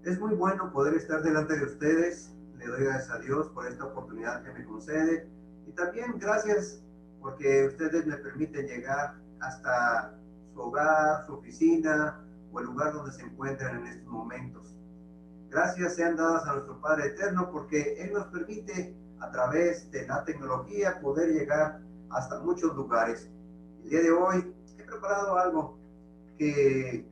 Es muy bueno poder estar delante de ustedes. Le doy gracias a Dios por esta oportunidad que me concede. Y también gracias porque ustedes me permiten llegar hasta su hogar, su oficina o el lugar donde se encuentran en estos momentos. Gracias sean dadas a nuestro Padre Eterno porque Él nos permite a través de la tecnología poder llegar hasta muchos lugares. El día de hoy he preparado algo que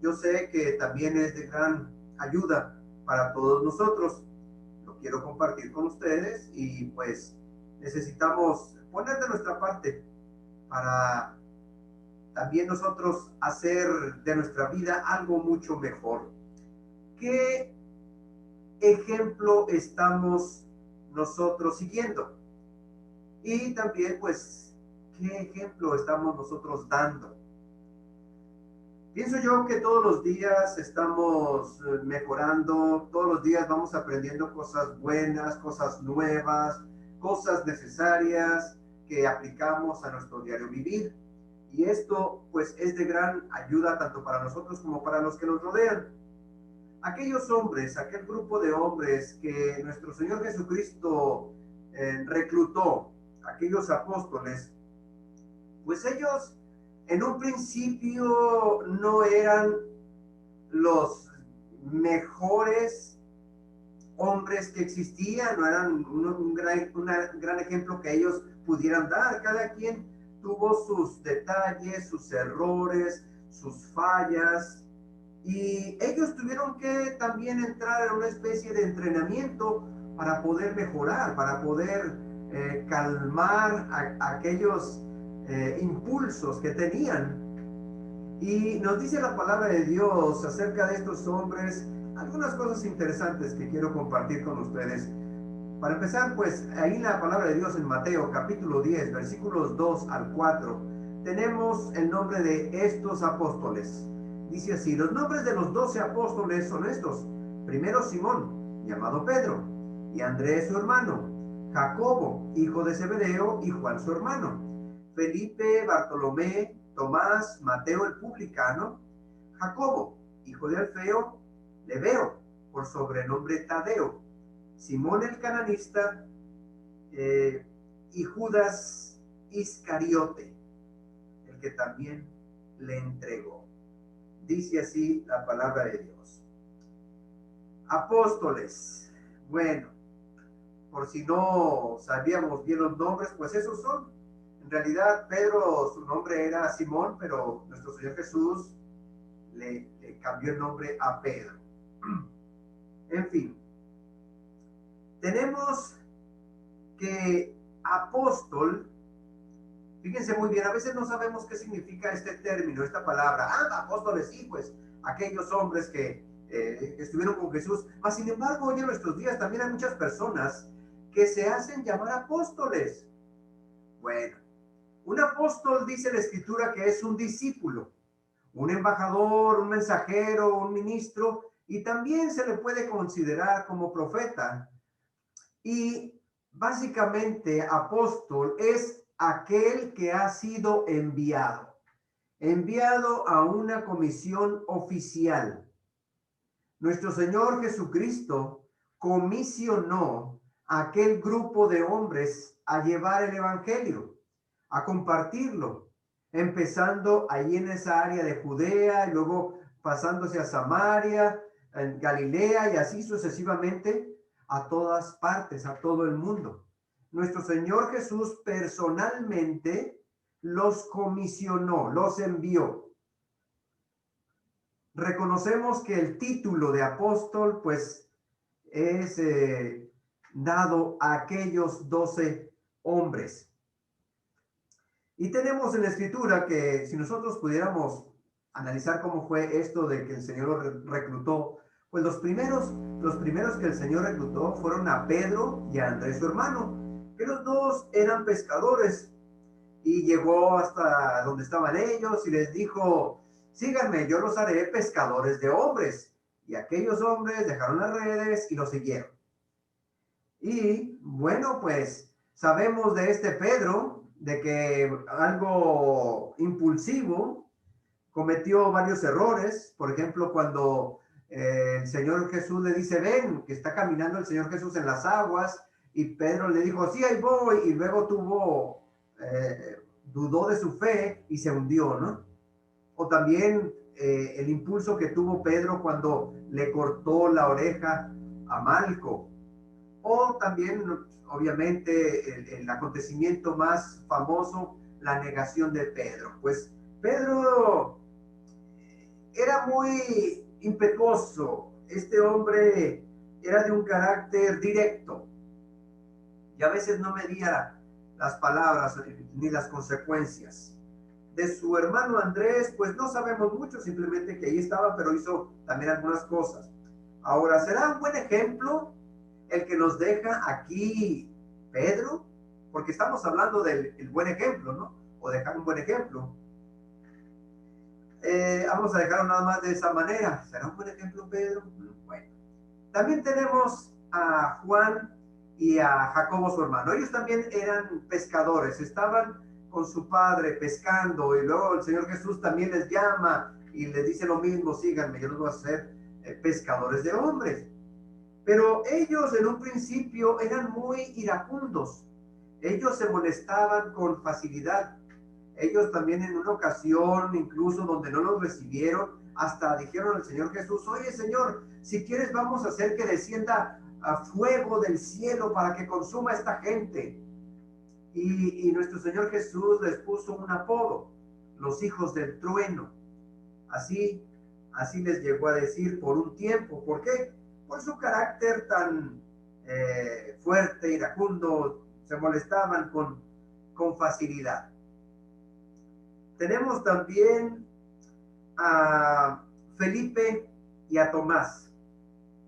yo sé que también es de gran ayuda para todos nosotros. Lo quiero compartir con ustedes y pues necesitamos poner de nuestra parte para también nosotros hacer de nuestra vida algo mucho mejor. ¿Qué ejemplo estamos nosotros siguiendo? Y también pues, ¿qué ejemplo estamos nosotros dando? Pienso yo que todos los días estamos mejorando, todos los días vamos aprendiendo cosas buenas, cosas nuevas, cosas necesarias que aplicamos a nuestro diario vivir. Y esto pues es de gran ayuda tanto para nosotros como para los que nos rodean. Aquellos hombres, aquel grupo de hombres que nuestro Señor Jesucristo reclutó, aquellos apóstoles, pues ellos en un principio no eran los mejores hombres que existían, no eran un gran ejemplo que ellos pudieran dar. Cada quien tuvo sus detalles, sus errores, sus fallas, y ellos tuvieron que también entrar en una especie de entrenamiento para poder mejorar, para poder calmar aquellos impulsos que tenían. Y nos dice la palabra de Dios acerca de estos hombres algunas cosas interesantes que quiero compartir con ustedes. Para empezar, pues ahí en la palabra de Dios en Mateo capítulo 10, versículos 2 al 4, tenemos el nombre de estos apóstoles. Dice así: los nombres de los 12 apóstoles son estos. Primero Simón, llamado Pedro, y Andrés su hermano, Jacobo, hijo de Zebedeo, y Juan su hermano, Felipe, Bartolomé, Tomás, Mateo el publicano, Jacobo, hijo de Alfeo, Lebeo, por sobrenombre Tadeo, Simón el cananista, eh, y Judas Iscariote, el que también le entregó. Dice así la palabra de Dios. Apóstoles. Bueno, por si no sabíamos bien los nombres, pues esos son. En realidad, Pedro, su nombre era Simón, pero nuestro Señor Jesús le cambió el nombre a Pedro. En fin, tenemos que apóstol, fíjense muy bien, a veces no sabemos qué significa este término, esta palabra. Ah, apóstoles, sí, pues aquellos hombres que estuvieron con Jesús. Mas, sin embargo, hoy en nuestros días también hay muchas personas que se hacen llamar apóstoles. Bueno, un apóstol, dice la Escritura, que es un discípulo, un embajador, un mensajero, un ministro, y también se le puede considerar como profeta. Y básicamente apóstol es aquel que ha sido enviado a una comisión oficial. Nuestro Señor Jesucristo comisionó a aquel grupo de hombres a llevar el evangelio, a compartirlo, empezando allí en esa área de Judea y luego pasándose a Samaria, en Galilea y así sucesivamente a todas partes, a todo el mundo. Nuestro Señor Jesús personalmente los comisionó, los envió. Reconocemos que el título de apóstol pues es dado a aquellos 12 hombres. Y tenemos en la Escritura que si nosotros pudiéramos analizar cómo fue esto de que el Señor los reclutó, pues los primeros que el Señor reclutó fueron a Pedro y a Andrés su hermano, que los dos eran pescadores, y llegó hasta donde estaban ellos y les dijo: síganme, yo los haré pescadores de hombres. Y aquellos hombres dejaron las redes y lo siguieron. Y bueno, pues sabemos de este Pedro, de que algo impulsivo, cometió varios errores. Por ejemplo, cuando El Señor Jesús le dice, ven, que está caminando el Señor Jesús en las aguas, y Pedro le dijo, sí, ahí voy, y luego dudó de su fe y se hundió, ¿no? O también el impulso que tuvo Pedro cuando le cortó la oreja a Malco, o también, obviamente, el acontecimiento más famoso, la negación de Pedro. Pues Pedro era muy impetuoso, este hombre era de un carácter directo y a veces no medía las palabras ni las consecuencias. De su hermano Andrés, pues no sabemos mucho, simplemente que ahí estaba, pero hizo también algunas cosas. Ahora, ¿será un buen ejemplo el que nos deja aquí Pedro? Porque estamos hablando del buen ejemplo, ¿no? O dejar un buen ejemplo. Vamos a dejarlo nada más de esa manera. ¿Será un buen ejemplo Pedro? Bueno. También tenemos a Juan y a Jacobo, su hermano. Ellos también eran pescadores, estaban con su padre pescando, y luego el Señor Jesús también les llama y les dice lo mismo, síganme, yo los voy a hacer pescadores de hombres. Pero ellos en un principio eran muy iracundos, ellos se molestaban con facilidad. Ellos también en una ocasión, incluso donde no los recibieron, hasta dijeron al Señor Jesús, oye Señor, si quieres vamos a hacer que descienda a fuego del cielo para que consuma a esta gente. Y nuestro Señor Jesús les puso un apodo, los hijos del trueno. Así, así les llegó a decir por un tiempo. ¿Por qué? Por su carácter tan fuerte, iracundo, se molestaban con facilidad. Tenemos también a Felipe y a Tomás.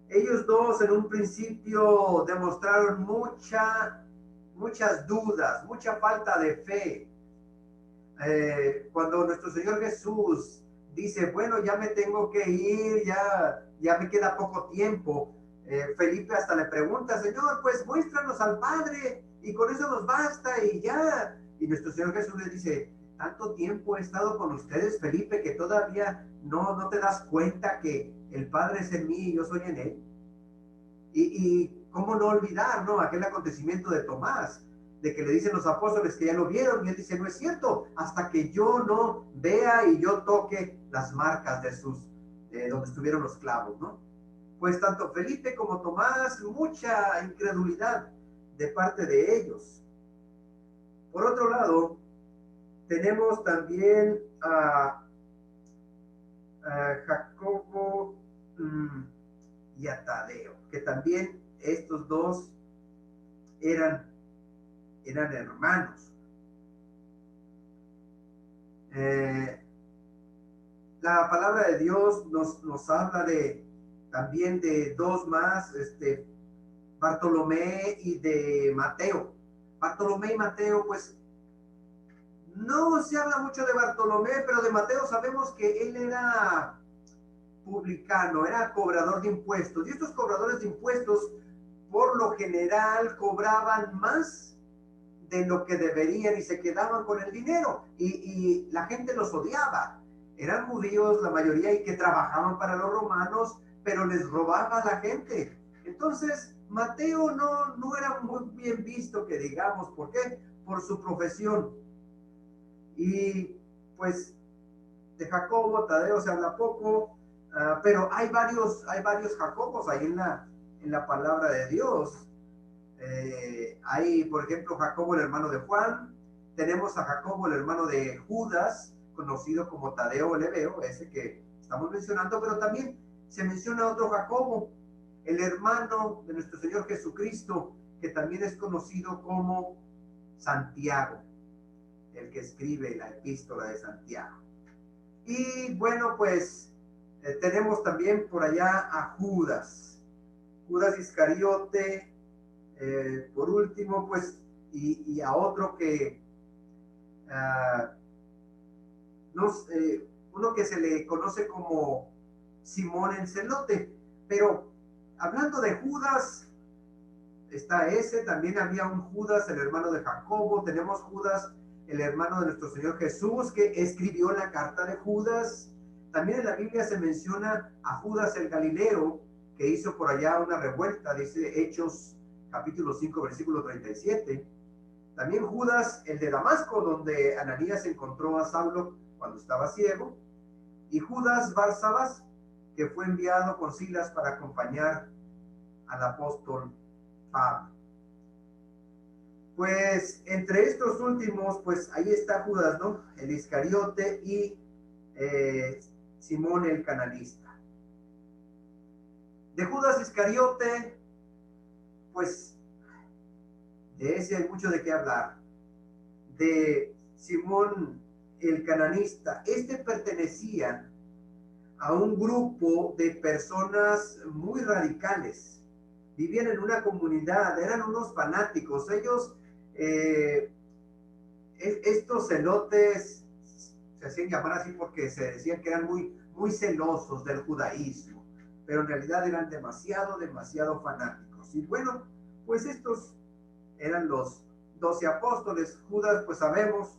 Ellos dos en un principio demostraron muchas dudas, mucha falta de fe. Cuando nuestro Señor Jesús dice, bueno, ya me tengo que ir, ya me queda poco tiempo, Felipe hasta le pregunta, Señor, pues muéstranos al Padre y con eso nos basta y ya. Y nuestro Señor Jesús les dice, tanto tiempo he estado con ustedes, Felipe, que todavía no te das cuenta que el Padre es en mí y yo soy en él. Y cómo no olvidar, ¿no? Aquel acontecimiento de Tomás, de que le dicen los apóstoles que ya lo vieron, y él dice, no es cierto, hasta que yo no vea y yo toque las marcas donde estuvieron los clavos, ¿no? Pues tanto Felipe como Tomás, mucha incredulidad de parte de ellos. Por otro lado, tenemos también a Jacobo y a Tadeo, que también estos dos eran hermanos. La palabra de Dios nos habla también de dos más, Bartolomé y de Mateo. Bartolomé y Mateo, pues no se habla mucho de Bartolomé, pero de Mateo sabemos que él era publicano, era cobrador de impuestos. Y estos cobradores de impuestos, por lo general, cobraban más de lo que deberían y se quedaban con el dinero. Y la gente los odiaba. Eran judíos la mayoría y que trabajaban para los romanos, pero les robaba a la gente. Entonces, Mateo no era muy bien visto, que digamos. ¿Por qué? Por su profesión. Y pues de Jacobo, Tadeo se habla poco, pero hay varios Jacobos ahí en la palabra de Dios. Hay, por ejemplo, Jacobo, el hermano de Juan. Tenemos a Jacobo, el hermano de Judas, conocido como Tadeo el Hebeo, ese que estamos mencionando, pero también se menciona otro Jacobo, el hermano de nuestro Señor Jesucristo, que también es conocido como Santiago, el que escribe la epístola de Santiago. Y bueno, pues tenemos también por allá a Judas Iscariote, por último, pues, y a otro que uno que se le conoce como Simón el Celote. Pero hablando de Judas, está ese, también había un Judas, el hermano de Jacobo. Tenemos Judas, el hermano de nuestro Señor Jesús, que escribió la carta de Judas. También en la Biblia se menciona a Judas el Galileo, que hizo por allá una revuelta, dice Hechos capítulo 5, versículo 37. También Judas, el de Damasco, donde Ananías encontró a Saulo cuando estaba ciego. Y Judas Barsabás, que fue enviado con Silas para acompañar al apóstol Pablo. Pues entre estos últimos, pues ahí está Judas, ¿no? El Iscariote y Simón el cananista. De Judas Iscariote, pues de ese hay mucho de qué hablar. De Simón el cananista, este pertenecía a un grupo de personas muy radicales. Vivían en una comunidad, eran unos fanáticos. Ellos, estos celotes, se hacían llamar así porque se decían que eran muy celosos del judaísmo, pero en realidad eran demasiado fanáticos. Y bueno, pues estos eran los 12 apóstoles. Judas, pues sabemos,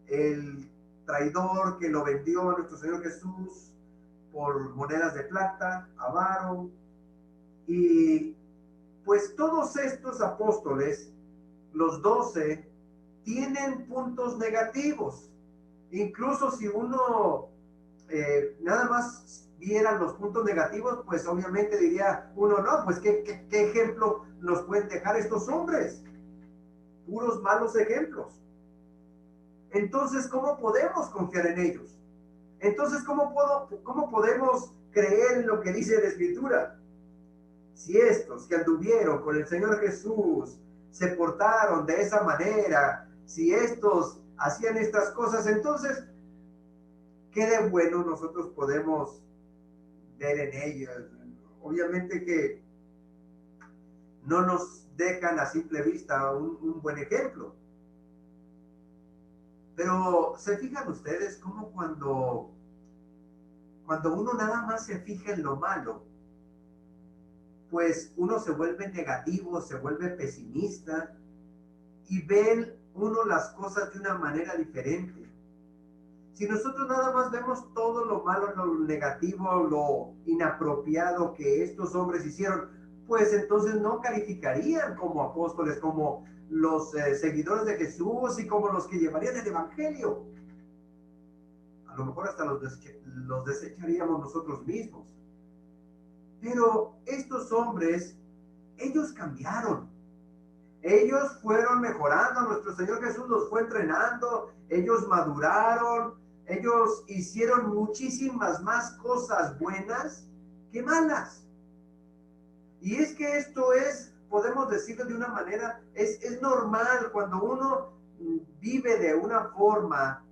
el traidor que lo vendió a nuestro Señor Jesús por monedas de plata, avaro. Y pues todos estos apóstoles, los 12, tienen puntos negativos. Incluso si uno nada más viera los puntos negativos, pues obviamente diría uno, no, pues ¿qué ejemplo nos pueden dejar estos hombres? Puros malos ejemplos. Entonces, ¿cómo podemos confiar en ellos? Entonces, ¿cómo podemos creer en lo que dice la Escritura? Si estos que anduvieron con el Señor Jesús se portaron de esa manera, si estos hacían estas cosas, entonces, ¿qué de bueno nosotros podemos ver en ellos? Obviamente que no nos dejan a simple vista un buen ejemplo. Pero ¿se fijan ustedes cómo cuando uno nada más se fija en lo malo, pues uno se vuelve negativo, se vuelve pesimista y ven uno las cosas de una manera diferente? Si nosotros nada más vemos todo lo malo, lo negativo, lo inapropiado que estos hombres hicieron, pues entonces no calificarían como apóstoles, como los seguidores de Jesús y como los que llevarían el evangelio. A lo mejor hasta los desecharíamos nosotros mismos. Pero estos hombres, ellos cambiaron. Ellos fueron mejorando. Nuestro Señor Jesús los fue entrenando. Ellos maduraron. Ellos hicieron muchísimas más cosas buenas que malas. Y es que esto es, podemos decirlo de una manera, es normal cuando uno vive de una forma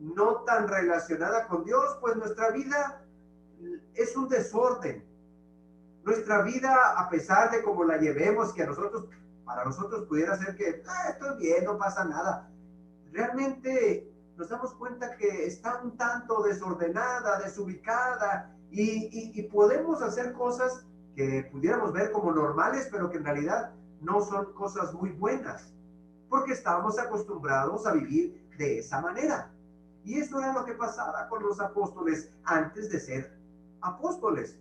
no tan relacionada con Dios, pues nuestra vida es un desorden. Nuestra vida, a pesar de cómo la llevemos, que para nosotros pudiera ser que estoy bien, no pasa nada, realmente nos damos cuenta que está un tanto desordenada, desubicada, y podemos hacer cosas que pudiéramos ver como normales, pero que en realidad no son cosas muy buenas, porque estábamos acostumbrados a vivir de esa manera. Y eso era lo que pasaba con los apóstoles antes de ser apóstoles.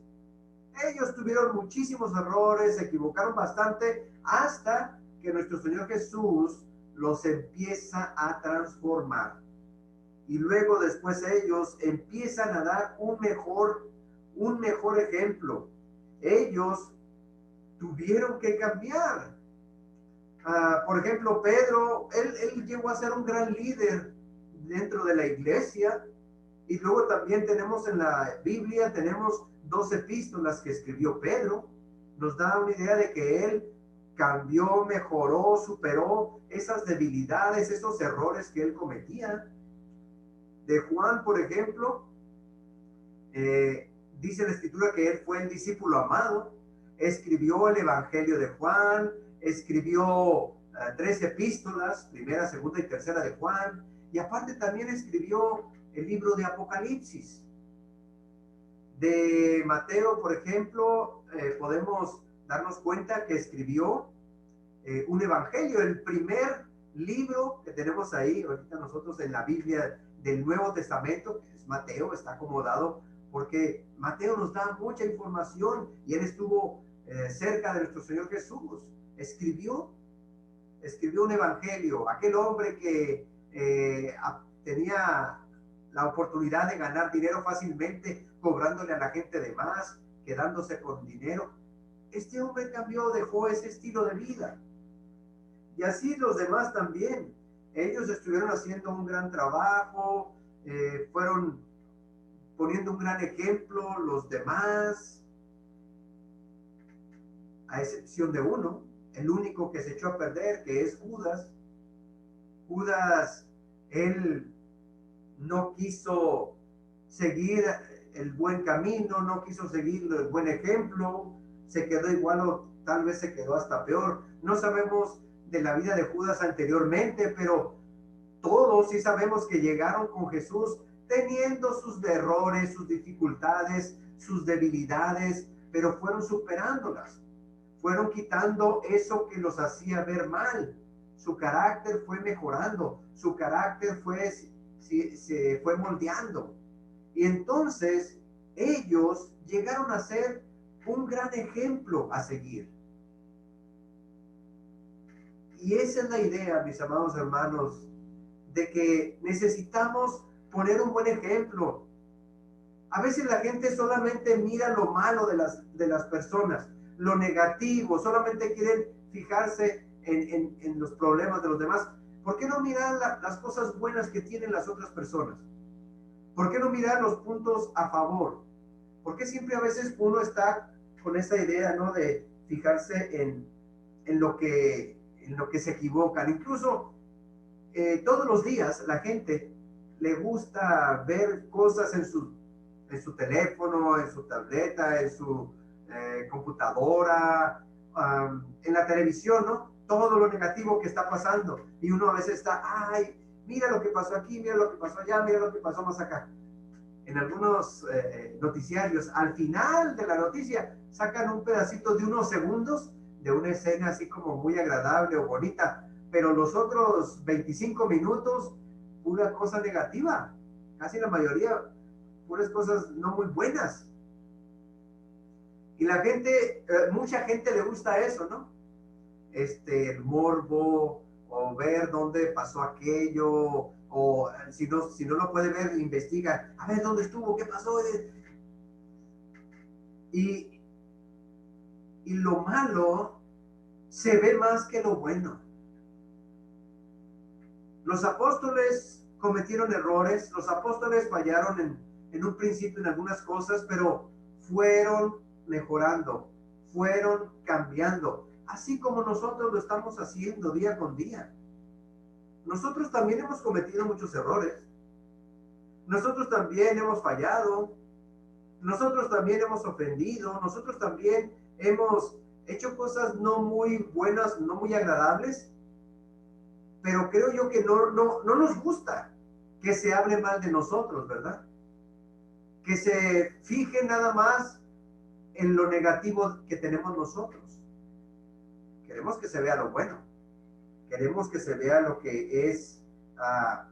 Ellos tuvieron muchísimos errores, se equivocaron bastante, hasta que nuestro Señor Jesús los empieza a transformar. Y luego después ellos empiezan a dar un mejor ejemplo. Ellos tuvieron que cambiar. Por ejemplo, Pedro, él llegó a ser un gran líder dentro de la iglesia. Y luego también tenemos en la Biblia, tenemos 2 epístolas que escribió Pedro. Nos da una idea de que él cambió, mejoró, superó esas debilidades, esos errores que él cometía. De Juan, por ejemplo, dice la Escritura que él fue el discípulo amado, escribió el Evangelio de Juan, escribió 3 epístolas, primera, segunda y tercera de Juan, y aparte también escribió el libro de Apocalipsis. De Mateo, por ejemplo, podemos darnos cuenta que escribió un evangelio, el primer libro que tenemos ahí ahorita nosotros en la Biblia del Nuevo Testamento, que es Mateo, está acomodado porque Mateo nos da mucha información y él estuvo cerca de nuestro Señor Jesús. Escribió un evangelio. Aquel hombre que tenía la oportunidad de ganar dinero fácilmente, cobrándole a la gente de más, quedándose con dinero. Este hombre cambió, dejó ese estilo de vida. Y así los demás también. Ellos estuvieron haciendo un gran trabajo, fueron poniendo un gran ejemplo, los demás, a excepción de uno, el único que se echó a perder, que es Judas. Judas, él no quiso seguir el buen camino, no quiso seguir el buen ejemplo, se quedó igual o tal vez se quedó hasta peor. No sabemos de la vida de Judas anteriormente, pero todos sí sabemos que llegaron con Jesús teniendo sus errores, sus dificultades, sus debilidades, pero fueron superándolas, fueron quitando eso que los hacía ver mal. Su carácter fue mejorando, su carácter se fue moldeando. Y entonces ellos llegaron a ser un gran ejemplo a seguir. Y esa es la idea, mis amados hermanos, de que necesitamos poner un buen ejemplo. A veces la gente solamente mira lo malo de las personas, lo negativo, solamente quieren fijarse en los problemas de los demás. ¿Por qué no mirar las cosas buenas que tienen las otras personas? ¿Por qué no mirar los puntos a favor? ¿Por qué siempre a veces uno está con esa idea, ¿no?, de fijarse en lo que se equivocan? Incluso todos los días la gente le gusta ver cosas en su teléfono, en su tableta, en su computadora, en la televisión, ¿no? Todo lo negativo que está pasando. Y uno a veces está, ay, mira lo que pasó aquí, mira lo que pasó allá, mira lo que pasó más acá. En algunos noticiarios, al final de la noticia, sacan un pedacito de unos segundos de una escena así como muy agradable o bonita, pero los otros 25 minutos, pura cosa negativa. Casi la mayoría, puras cosas no muy buenas. Y la gente, mucha gente le gusta eso, ¿no? El morbo, o ver dónde pasó aquello, o si no lo puede ver, investiga, a ver dónde estuvo, qué pasó. Y lo malo se ve más que lo bueno. Los apóstoles cometieron errores, los apóstoles fallaron en un principio en algunas cosas, pero fueron mejorando, fueron cambiando, así como nosotros lo estamos haciendo día con día. Nosotros también hemos cometido muchos errores, nosotros también hemos fallado, nosotros también hemos ofendido, nosotros también hemos hecho cosas no muy buenas, no muy agradables, pero creo yo que no nos gusta que se hable mal de nosotros, ¿verdad? Que se fije nada más en lo negativo que tenemos nosotros. Queremos que se vea lo bueno, queremos que se vea lo que es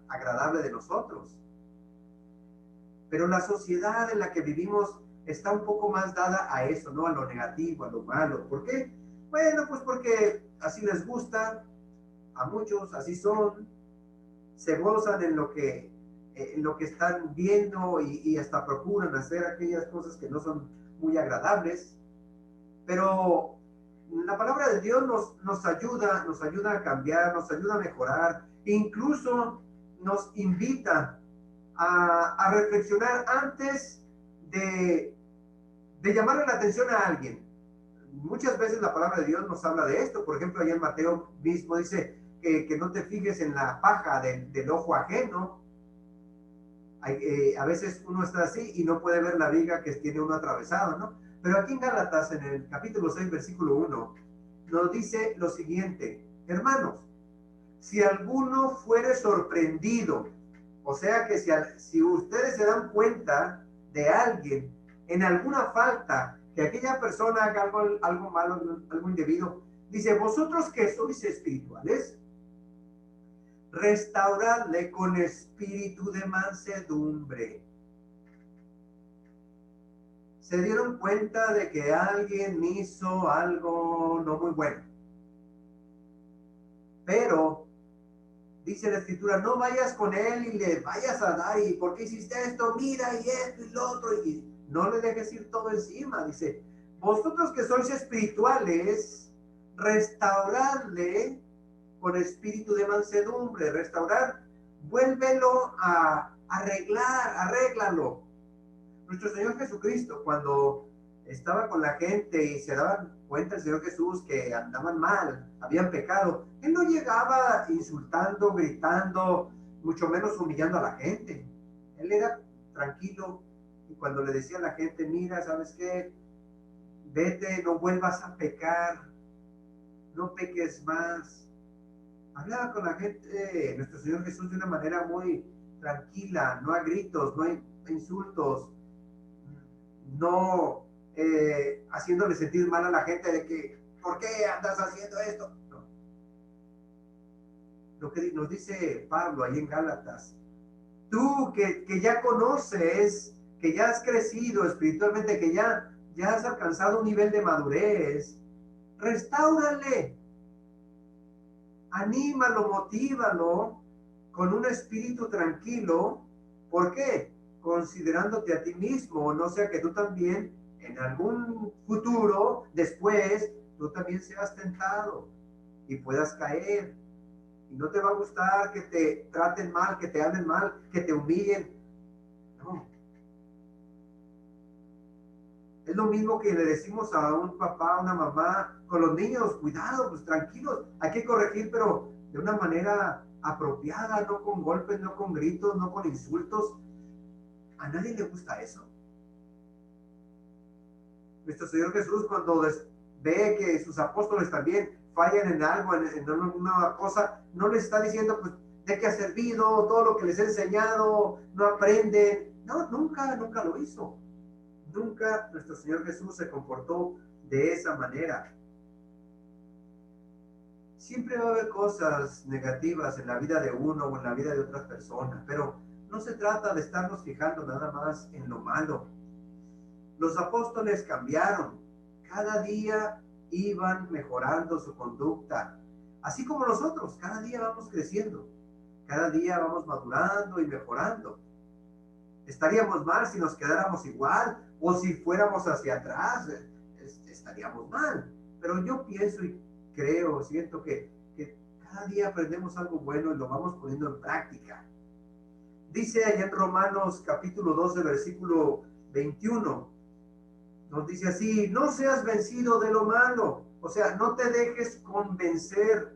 agradable de nosotros. Pero la sociedad en la que vivimos está un poco más dada a eso, ¿no? A lo negativo, a lo malo. ¿Por qué? Bueno, pues porque así les gusta, a muchos así son, se gozan en lo que están viendo y hasta procuran hacer aquellas cosas que no son muy agradables. Pero la palabra de Dios nos ayuda a cambiar, nos ayuda a mejorar, incluso nos invita a reflexionar antes de llamarle la atención a alguien. Muchas veces la palabra de Dios nos habla de esto. Por ejemplo, allá en Mateo mismo dice que no te fijes en la paja del ojo ajeno. A veces uno está así y no puede ver la viga que tiene uno atravesado, ¿no? Pero aquí en Gálatas, en el capítulo 6, versículo 1, nos dice lo siguiente: hermanos, si alguno fuere sorprendido, o sea que si ustedes se dan cuenta de alguien en alguna falta, que aquella persona haga algo malo, algo indebido, dice, vosotros que sois espirituales, restauradle con espíritu de mansedumbre. se dieron cuenta de que alguien hizo algo no muy bueno. Pero dice la escritura, no vayas con él y le vayas a dar, y ¿por qué hiciste esto? Mira, y esto y lo otro, y no le dejes ir todo encima. Dice, vosotros que sois espirituales, restauradle con espíritu de mansedumbre. Restaurar, vuélvelo a arreglar, arréglalo. Nuestro Señor Jesucristo, cuando estaba con la gente y se daban cuenta el Señor Jesús que andaban mal, habían pecado, Él no llegaba insultando, gritando, mucho menos humillando a la gente. Él era tranquilo, y cuando le decía a la gente, mira, ¿sabes qué? Vete, no vuelvas a pecar, no peques más. Hablaba con la gente, nuestro Señor Jesús, de una manera muy tranquila, no a gritos, no a insultos, no haciéndole sentir mal a la gente de que, ¿por qué andas haciendo esto? No. Lo que nos dice Pablo ahí en Gálatas, tú que ya conoces, que ya has crecido espiritualmente, que ya has alcanzado un nivel de madurez, restáurale, anímalo, motívalo con un espíritu tranquilo. ¿Por qué? Considerándote a ti mismo, no sea que tú también en algún futuro, después, tú también seas tentado y puedas caer. Y no te va a gustar que te traten mal, que te hablen mal, que te humillen. No. Es lo mismo que le decimos a un papá, a una mamá, con los niños, cuidado, pues tranquilos, hay que corregir, pero de una manera apropiada, no con golpes, no con gritos, no con insultos. A nadie le gusta eso. Nuestro Señor Jesús, cuando ve que sus apóstoles también fallan en algo, en una cosa, no les está diciendo, pues, de qué ha servido, todo lo que les he enseñado, no aprenden. No, nunca lo hizo. Nunca nuestro Señor Jesús se comportó de esa manera. Siempre va a haber cosas negativas en la vida de uno o en la vida de otras personas, pero no se trata de estarnos fijando nada más en lo malo. Los apóstoles cambiaron, cada día iban mejorando su conducta, así como nosotros, cada día vamos creciendo, cada día vamos madurando y mejorando. Estaríamos mal si nos quedáramos igual o si fuéramos hacia atrás, estaríamos mal. Pero yo pienso y creo, siento que cada día aprendemos algo bueno y lo vamos poniendo en práctica. Dice allá en Romanos capítulo 12, versículo 21, nos dice así, no seas vencido de lo malo, o sea, no te dejes convencer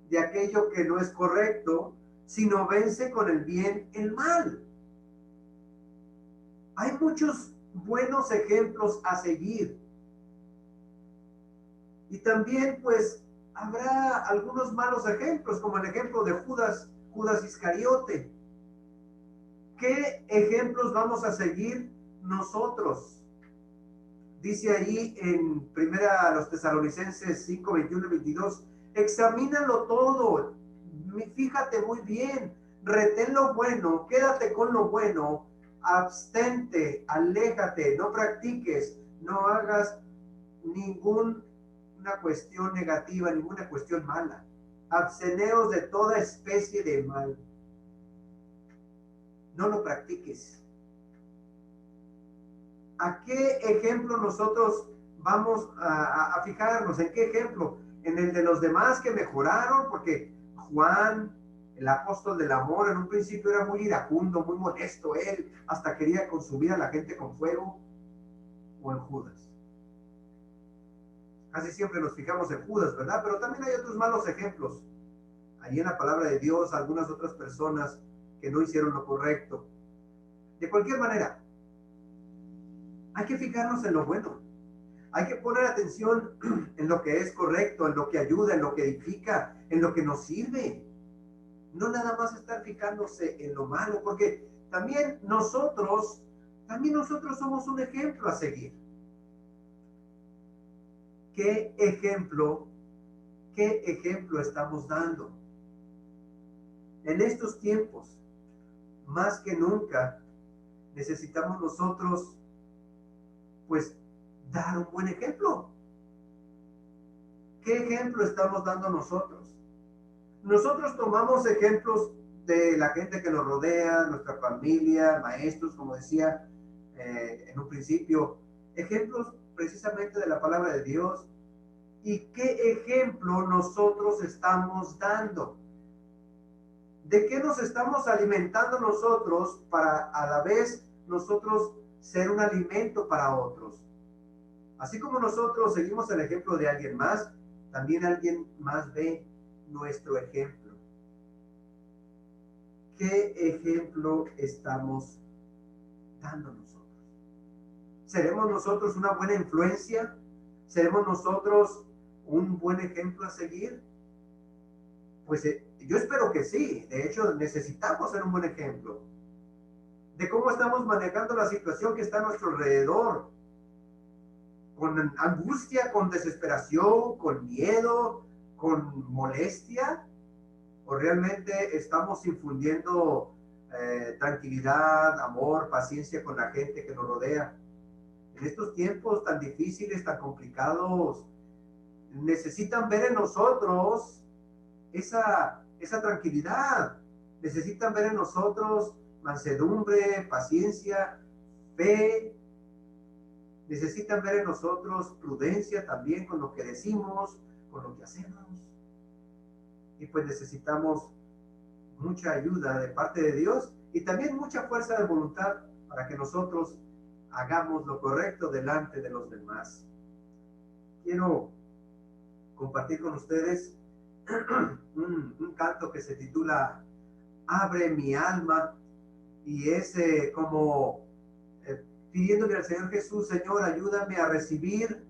de aquello que no es correcto, sino vence con el bien el mal. Hay muchos buenos ejemplos a seguir. Y también, pues, habrá algunos malos ejemplos, como el ejemplo de Judas Iscariote. ¿Qué ejemplos vamos a seguir nosotros? Dice allí en primera a los Tesalonicenses 5, 21 y 22, examínalo todo, fíjate muy bien, retén lo bueno, quédate con lo bueno, abstente, aléjate, no practiques, no hagas ninguna cuestión negativa, ninguna cuestión mala. Absteneos de toda especie de mal. No lo practiques. ¿A qué ejemplo nosotros vamos a fijarnos? ¿En qué ejemplo? ¿En el de los demás que mejoraron? Porque Juan, el apóstol del amor, en un principio era muy iracundo, muy molesto. Él hasta quería consumir a la gente con fuego. ¿O en Judas? Casi siempre nos fijamos en Judas, ¿verdad? Pero también hay otros malos ejemplos. Ahí en la palabra de Dios, algunas otras personas que no hicieron lo correcto. De cualquier manera, hay que fijarnos en lo bueno. Hay que poner atención en lo que es correcto, en lo que ayuda, en lo que edifica, en lo que nos sirve. No nada más estar fijándose en lo malo, porque también nosotros somos un ejemplo a seguir. ¿Qué ejemplo estamos dando? En estos tiempos, más que nunca, necesitamos nosotros pues dar un buen ejemplo. ¿Qué ejemplo estamos dando nosotros? Nosotros tomamos ejemplos de la gente que nos rodea, nuestra familia, maestros, como decía en un principio, ejemplos precisamente de la palabra de Dios. ¿Y qué ejemplo nosotros estamos dando? ¿De qué nos estamos alimentando nosotros para a la vez nosotros ser un alimento para otros? Así como nosotros seguimos el ejemplo de alguien más, también alguien más ve nuestro ejemplo. ¿Qué ejemplo estamos dando nosotros? ¿Seremos nosotros una buena influencia? ¿Seremos nosotros un buen ejemplo a seguir? Pues yo espero que sí. De hecho, necesitamos ser un buen ejemplo de cómo estamos manejando la situación que está a nuestro alrededor, con angustia, con desesperación, con miedo, con molestia, o realmente estamos infundiendo tranquilidad, amor, paciencia con la gente que nos rodea. En estos tiempos tan difíciles, tan complicados, necesitan ver en nosotros esa tranquilidad, necesitan ver en nosotros mansedumbre, paciencia, fe, necesitan ver en nosotros prudencia también con lo que decimos, con lo que hacemos. Y pues necesitamos mucha ayuda de parte de Dios y también mucha fuerza de voluntad para que nosotros hagamos lo correcto delante de los demás. Quiero compartir con ustedes un canto que se titula Abre mi alma, y es como pidiéndole al Señor Jesús: Señor, ayúdame a recibir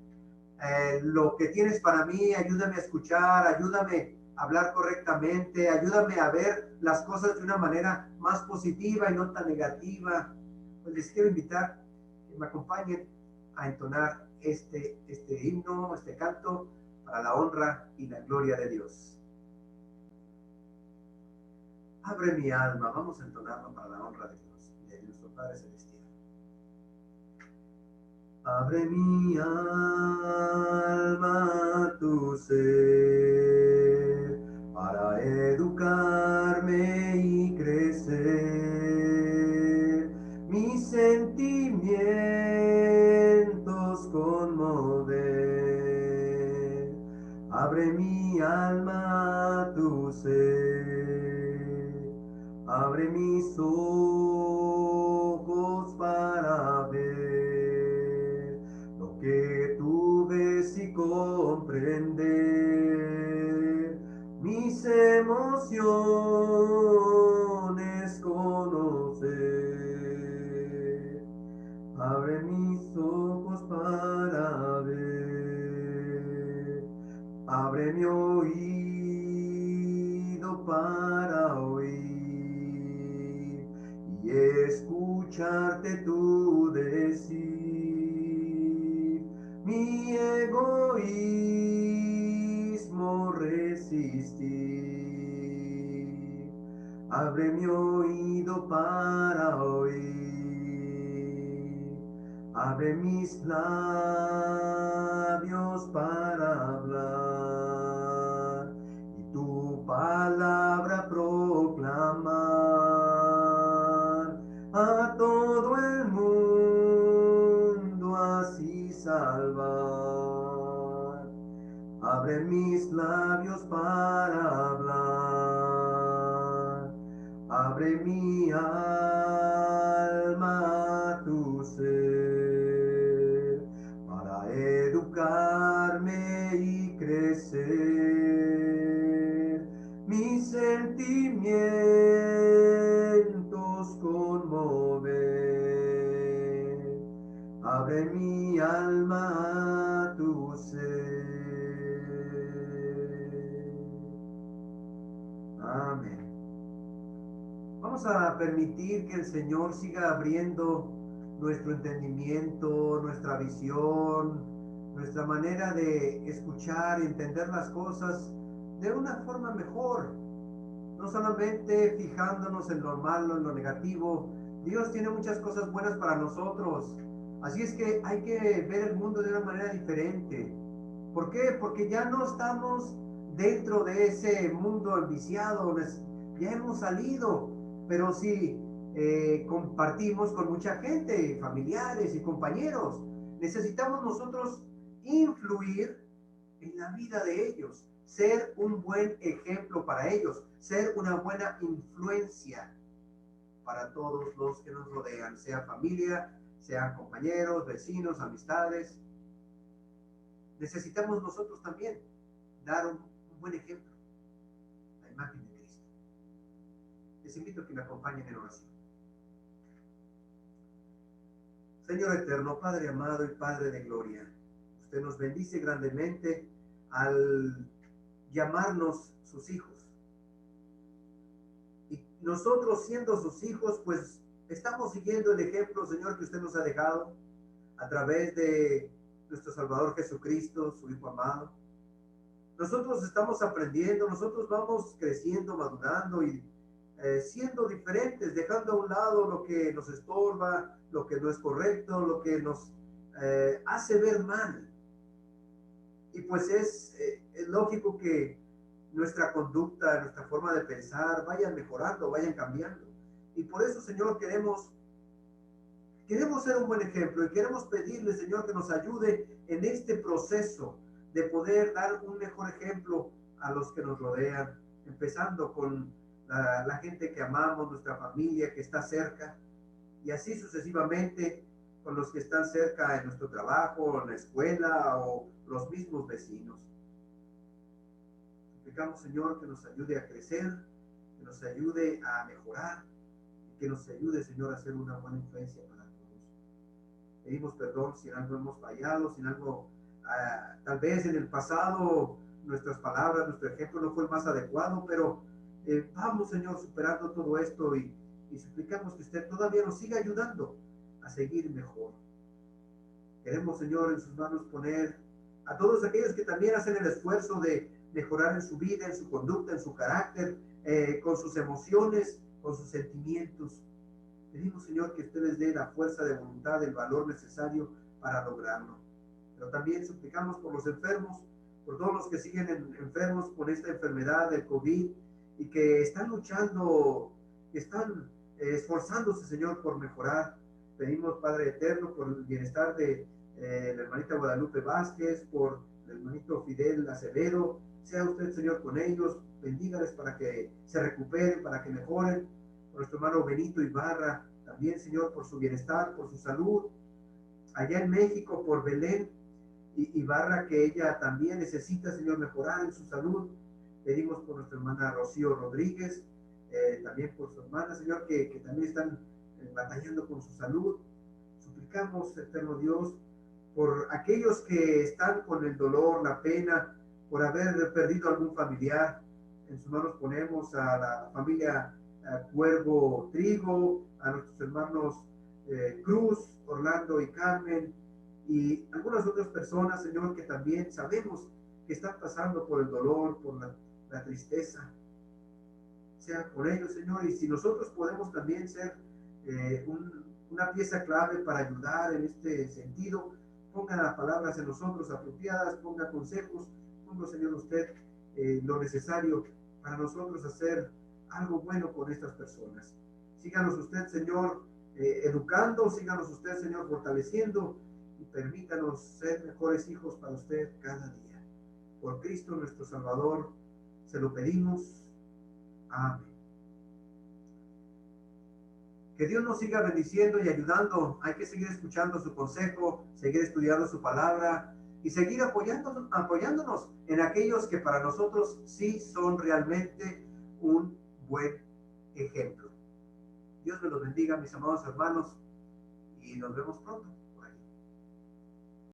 lo que tienes para mí, ayúdame a escuchar, ayúdame a hablar correctamente, ayúdame a ver las cosas de una manera más positiva y no tan negativa. Pues les quiero invitar que me acompañen a entonar este himno, este canto, para la honra y la gloria de Dios. Abre mi alma, vamos a entonarlo para la honra de Dios, de nuestro Padre Celestial. Abre mi alma a tu ser, para educarme y crecer, mis sentimientos conmover. Abre mi alma a tu ser, abre mis ojos para ver lo que tú ves y comprender, mis emociones conocer. Abre mis ojos para ver, abre mi oído para oír y escucharte tú decir, mi egoísmo resistir. Abre mi oído para oír, abre mis labios para hablar y tu palabra proclamar a todo el mundo, así salvar. Abre mis labios para hablar, abre mi alma a tu ser, para educarme y crecer, mis sentimientos conmover. Abre mi alma a tu ser. Amén. Vamos a permitir que el Señor siga abriendo nuestro entendimiento, nuestra visión, nuestra manera de escuchar y entender las cosas de una forma mejor. No solamente fijándonos en lo malo, en lo negativo. Dios tiene muchas cosas buenas para nosotros. Así es que hay que ver el mundo de una manera diferente. ¿Por qué? Porque ya no estamos dentro de ese mundo enviciado, ya hemos salido, pero sí compartimos con mucha gente, familiares y compañeros. Necesitamos nosotros influir en la vida de ellos, ser un buen ejemplo para ellos, ser una buena influencia para todos los que nos rodean, sea familia, sean compañeros, vecinos, amistades. Necesitamos nosotros también dar un buen ejemplo, la imagen de Cristo. Les invito a que me acompañen en oración. Señor eterno, Padre amado y Padre de gloria, usted nos bendice grandemente al llamarnos sus hijos. Y nosotros siendo sus hijos, pues estamos siguiendo el ejemplo, Señor, que usted nos ha dejado a través de nuestro Salvador Jesucristo, su Hijo amado. Nosotros estamos aprendiendo, nosotros vamos creciendo, madurando y siendo diferentes, dejando a un lado lo que nos estorba, lo que no es correcto, lo que nos hace ver mal. Y pues es lógico que nuestra conducta, nuestra forma de pensar vayan mejorando, vayan cambiando. Y por eso, Señor, queremos ser un buen ejemplo y queremos pedirle, Señor, que nos ayude en este proceso de poder dar un mejor ejemplo a los que nos rodean, empezando con la gente que amamos, nuestra familia que está cerca, y así sucesivamente con los que están cerca en nuestro trabajo, en la escuela o los mismos vecinos. Suplicamos, Señor, que nos ayude a crecer, que nos ayude a mejorar, y que nos ayude, Señor, a ser una buena influencia para todos. Pedimos perdón si en algo hemos fallado, si en algo, tal vez en el pasado, nuestras palabras, nuestro ejemplo no fue el más adecuado, pero vamos, Señor, superando todo esto y suplicamos que usted todavía nos siga ayudando a seguir mejor. Queremos, Señor, en sus manos poner a todos aquellos que también hacen el esfuerzo de mejorar en su vida, en su conducta, en su carácter, con sus emociones, con sus sentimientos. Pedimos, Señor, que usted les dé la fuerza de voluntad, el valor necesario para lograrlo. Pero también suplicamos por los enfermos, por todos los que siguen enfermos con esta enfermedad del COVID y que están luchando, que están esforzándose, Señor, por mejorar. Pedimos, Padre eterno, por el bienestar de la hermanita Guadalupe Vázquez, por el hermanito Fidel Acevedo. Sea usted, Señor, con ellos, bendígales para que se recuperen, para que mejoren. Por nuestro hermano Benito Ibarra, también, Señor, por su bienestar, por su salud. Allá en México, por Belén Ibarra, que ella también necesita, Señor, mejorar en su salud. Pedimos por nuestra hermana Rocío Rodríguez, también por su hermana, Señor, que también están batallando con su salud. Suplicamos, eterno Dios, por aquellos que están con el dolor, la pena, por haber perdido algún familiar. En sus manos ponemos a la familia Cuervo Trigo, a nuestros hermanos Cruz, Orlando y Carmen, y algunas otras personas, Señor, que también sabemos que están pasando por el dolor, por la tristeza. Sea con ellos, Señor, y si nosotros podemos también ser una pieza clave para ayudar en este sentido, ponga las palabras en nosotros apropiadas, ponga consejos, ponga, Señor, usted lo necesario para nosotros hacer algo bueno con estas personas. Síganos usted, Señor, educando, síganos usted, Señor, fortaleciendo y permítanos ser mejores hijos para usted cada día. Por Cristo nuestro Salvador, se lo pedimos. Amén. Que Dios nos siga bendiciendo y ayudando. Hay que seguir escuchando su consejo, seguir estudiando su palabra y seguir apoyándonos en aquellos que para nosotros sí son realmente un buen ejemplo. Dios me los bendiga, mis amados hermanos, y nos vemos pronto.